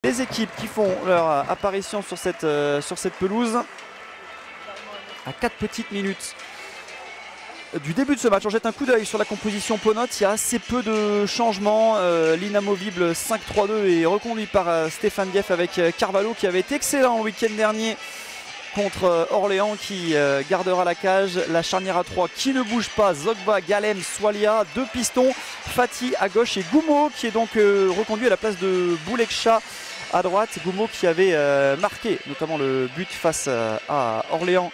les équipes qui font leur apparition sur cette pelouse. À 4 petites minutes du début de ce match, on jette un coup d'œil sur la composition Peaunotte. Il y a assez peu de changements. L'inamovible 5-3-2 est reconduit par Stéphane Dieff avec Carvalho qui avait été excellent le week-end dernier contre Orléans, qui gardera la cage. La charnière à 3 qui ne bouge pas, Zogba, Galem, Swalia, 2 pistons, Fati à gauche et Goumo qui est donc reconduit à la place de Boulekcha à droite. Goumo qui avait marqué notamment le but face à Orléans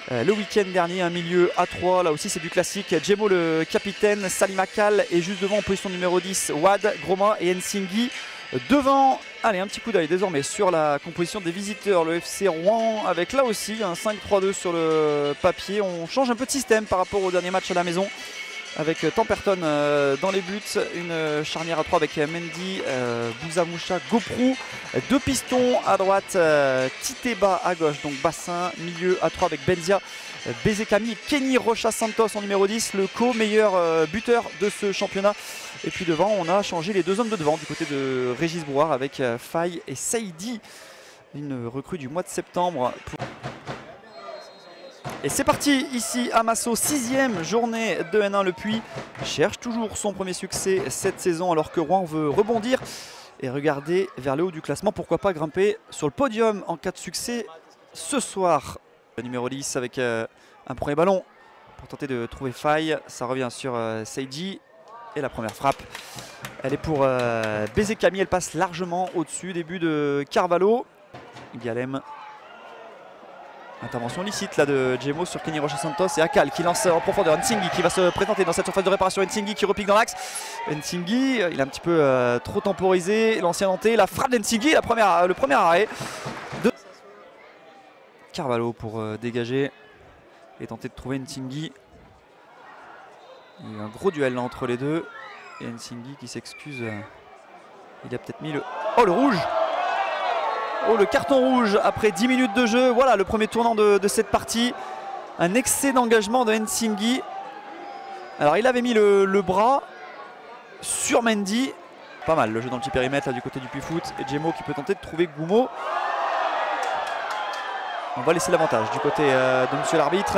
le week-end dernier. Un milieu à 3, là aussi c'est du classique. Djemo le capitaine, Salim Akal est juste devant en position numéro 10, Wad, Groma et Nsinghi devant. Allez, un petit coup d'œil désormais sur la composition des visiteurs, le FC Rouen, avec là aussi un 5-3-2 sur le papier. On change un peu de système par rapport au dernier match à la maison, avec Temperton dans les buts, une charnière à 3 avec Mendy, Bouzamoucha, Goprou, 2 pistons à droite, Titeba à gauche, donc bassin, milieu à 3 avec Benzia, Bezekami, Kenny Rocha Santos en numéro 10, le co-meilleur buteur de ce championnat. Et puis devant, on a changé les 2 hommes de devant du côté de Régis Brouard avec Faye et Saïdi, une recrue du mois de septembre. Et c'est parti ici à Massot, 6e journée de N1. Le Puy cherche toujours son premier succès cette saison alors que Rouen veut rebondir et regarder vers le haut du classement. Pourquoi pas grimper sur le podium en cas de succès ce soir. Le numéro 10 avec un premier ballon pour tenter de trouver Faye. Ça revient sur Saïdi et la première frappe, elle est pour Bezekami. Elle passe largement au-dessus, début de Carvalho. Galem. Intervention licite là de Djemo sur Kenny Rocha Santos et Akal qui lance en profondeur. Nsinghi qui va se présenter dans cette surface de réparation. Nsinghi qui repique dans l'axe. Nsinghi, il a un petit peu trop temporisé. L'ancien Nantais, la frappe d'Nsinghi, le premier arrêt de Carvalho pour dégager et tenter de trouver Nsinghi. Il y a eu un gros duel là, entre les deux. Et Nsinghi qui s'excuse. Il a peut-être mis le... Oh, le rouge! Oh, le carton rouge après 10 minutes de jeu. Voilà le premier tournant de cette partie. Un excès d'engagement de Nsinghi. Alors il avait mis le bras sur Mendy. Pas mal le jeu dans le petit périmètre là, du côté du Puy-Foot. Et Djemo qui peut tenter de trouver Goumo. On va laisser l'avantage du côté de monsieur l'arbitre.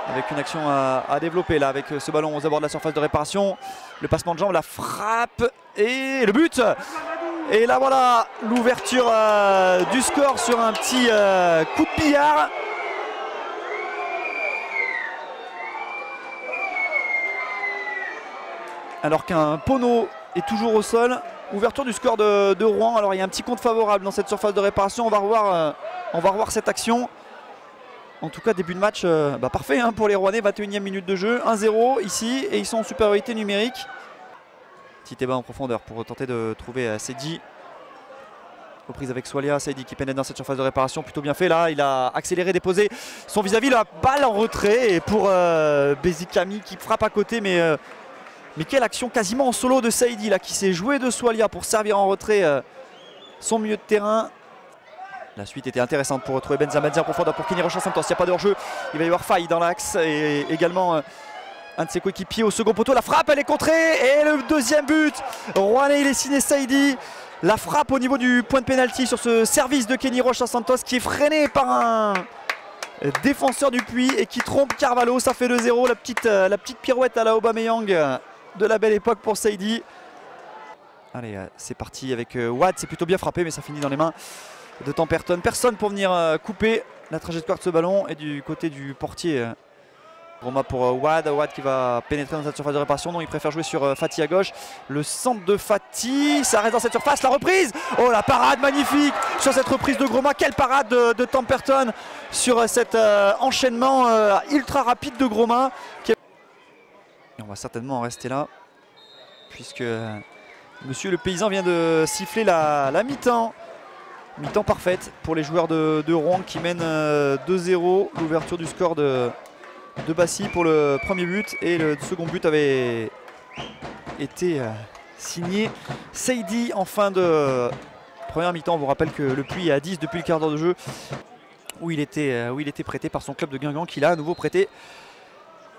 Avec une action à développer là avec ce ballon aux abords de la surface de réparation. Le passement de jambe, la frappe et le but. Et là voilà l'ouverture du score sur un petit coup de billard. Alors qu'un Pono est toujours au sol. Ouverture du score de Rouen. Alors il y a un petit compte favorable dans cette surface de réparation. On va revoir cette action. En tout cas début de match parfait hein, pour les Rouennais. 21e minute de jeu. 1-0 ici et ils sont en supériorité numérique. Petit débat en profondeur pour tenter de trouver Saïdi. Reprise avec Swalia, Saïdi qui pénètre dans cette surface de réparation, plutôt bien fait là, il a accéléré, déposé son vis-à-vis, la balle en retrait et pour Bezekami qui frappe à côté, mais quelle action quasiment en solo de Saïdi là qui s'est joué de Swalia pour servir en retrait son milieu de terrain. La suite était intéressante pour retrouver Benzia en profondeur pour Kenny Rocha Santos, il n'y a pas de hors-jeu, il va y avoir Faye dans l'axe et également un de ses coéquipiers au second poteau, la frappe elle est contrée et le deuxième but, Rouennais il est signé Saïdi. La frappe au niveau du point de pénalty sur ce service de Kenny Rocha Santos qui est freiné par un défenseur du Puy et qui trompe Carvalho. Ça fait 2-0, la petite pirouette à la Aubameyang de la belle époque pour Saïdi. Allez, c'est parti avec Wad, c'est plutôt bien frappé mais ça finit dans les mains de Temperton. Personne pour venir couper la trajectoire de ce ballon et du côté du portier. Roma pour Wad qui va pénétrer dans cette surface de réparation. Non, il préfère jouer sur Fati à gauche. Le centre de Fati, ça reste dans cette surface. La reprise, oh la parade magnifique sur cette reprise de Groma. Quelle parade de Temperton sur cet enchaînement ultra rapide de Groma. Et on va certainement en rester là puisque monsieur le paysan vient de siffler la mi-temps. Mi-temps parfaite pour les joueurs de Rouen qui mènent 2-0. L'ouverture du score de Bassi pour le premier but et le second but avait été signé Saïdi en fin de première mi-temps. On vous rappelle que le Puy est à 10 depuis le quart d'heure de jeu où il était prêté par son club de Guingamp qu'il a à nouveau prêté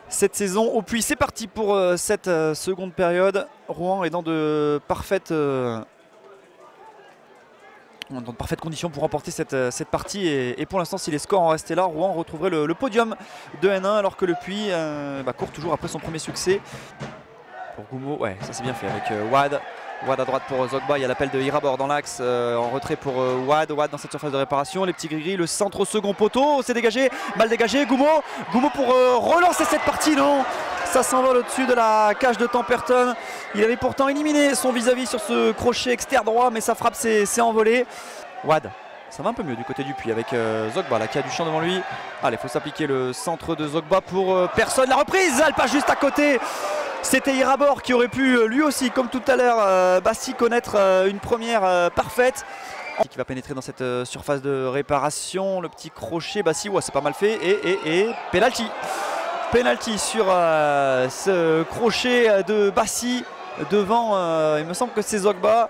cette saison au Puy. C'est parti pour cette seconde période. Rouen est dans de parfaites On est dans de parfaites conditions pour remporter cette partie et pour l'instant si les scores en restaient là, Rouen retrouverait le podium de N1 alors que le Puy court toujours après son premier succès. Pour Goumo, ouais ça c'est bien fait avec Wad. Wad à droite pour Zogba, il y a l'appel de Irabor dans l'axe, en retrait pour Wad dans cette surface de réparation, les petits gris-gris, le centre au second poteau, c'est dégagé, mal dégagé, Goumo pour relancer cette partie, non, ça s'envole au-dessus de la cage de Temperton. Il avait pourtant éliminé son vis-à-vis sur ce crochet externe droit, mais sa frappe s'est envolée. Wad, ça va un peu mieux du côté du Puy avec Zogba là qui a du champ devant lui. Allez, il faut s'appliquer le centre de Zogba pour personne, la reprise, elle passe juste à côté. C'était Irabor qui aurait pu lui aussi, comme tout à l'heure, Bassi connaître une première parfaite. Qui va pénétrer dans cette surface de réparation, le petit crochet, Bassi, ouais, c'est pas mal fait et penalty. Penalty sur ce crochet de Bassi devant, il me semble que c'est Zogba.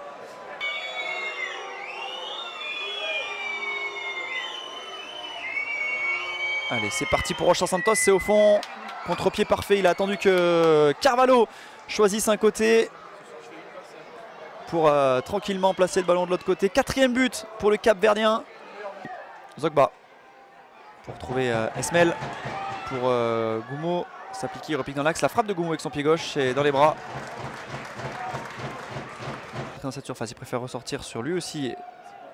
Allez, c'est parti pour Rocha Santos, c'est au fond. Contre-pied parfait, il a attendu que Carvalho choisisse un côté pour tranquillement placer le ballon de l'autre côté. 4e but pour le Cap-Verdien. Zogba pour trouver Esmel pour Goumo. S'appliquer, il repique dans l'axe. La frappe de Goumo avec son pied gauche et dans les bras. Dans cette surface, il préfère ressortir sur lui aussi.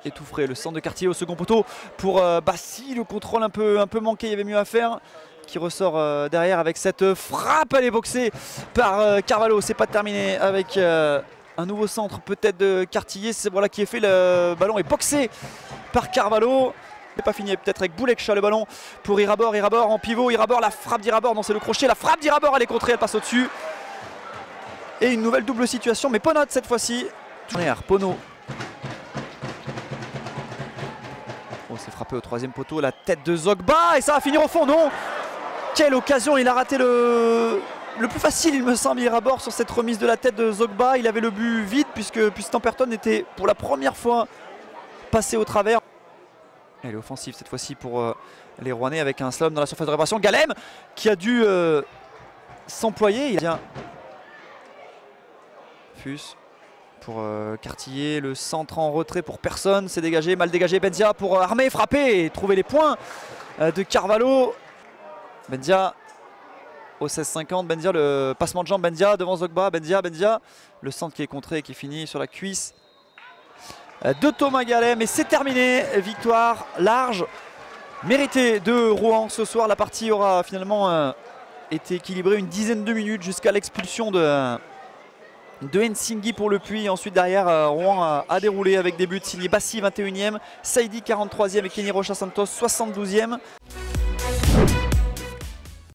Étouffé le centre de quartier au second poteau pour Bassi. Le contrôle un peu manqué, il y avait mieux à faire. Qui ressort derrière avec cette frappe, elle est boxée par Carvalho, c'est pas terminé avec un nouveau centre peut-être de Cartillier, c'est voilà qui est fait, le ballon est boxé par Carvalho. C'est pas fini, peut-être avec Boulekcha le ballon pour Irabor, Irabor en pivot, Irabor, la frappe d'Irabor, non c'est le crochet, la frappe d'Irabor, elle est contrée, elle passe au-dessus. Et une nouvelle double situation, mais Ponot cette fois-ci. Pono. Oh, c'est frappé au 3e poteau, la tête de Zogba et ça va finir au fond, non? Quelle occasion, il a raté le plus facile il me semble, Irabor sur cette remise de la tête de Zogba. Il avait le but vide puisque Temperton était pour la première fois passé au travers. Elle est offensive cette fois-ci pour les Rouennais avec un slalom dans la surface de réparation. Galem qui a dû s'employer. Il vient Fus pour Cartillier, le centre en retrait pour personne, c'est dégagé, mal dégagé. Benzia pour armer, frapper et trouver les points de Carvalho. Benzia au 16-50, Benzia le passement de jambe, Benzia devant Zogba, Benzia, le centre qui est contré et qui finit sur la cuisse de Thomas Galem et c'est terminé, victoire large, méritée de Rouen ce soir. La partie aura finalement été équilibrée une dizaine de minutes jusqu'à l'expulsion de Nsinghi pour le Puy. Ensuite derrière Rouen a déroulé avec des buts signés Bassi 21e, Saïdi 43e et Kenny Rocha Santos 72e.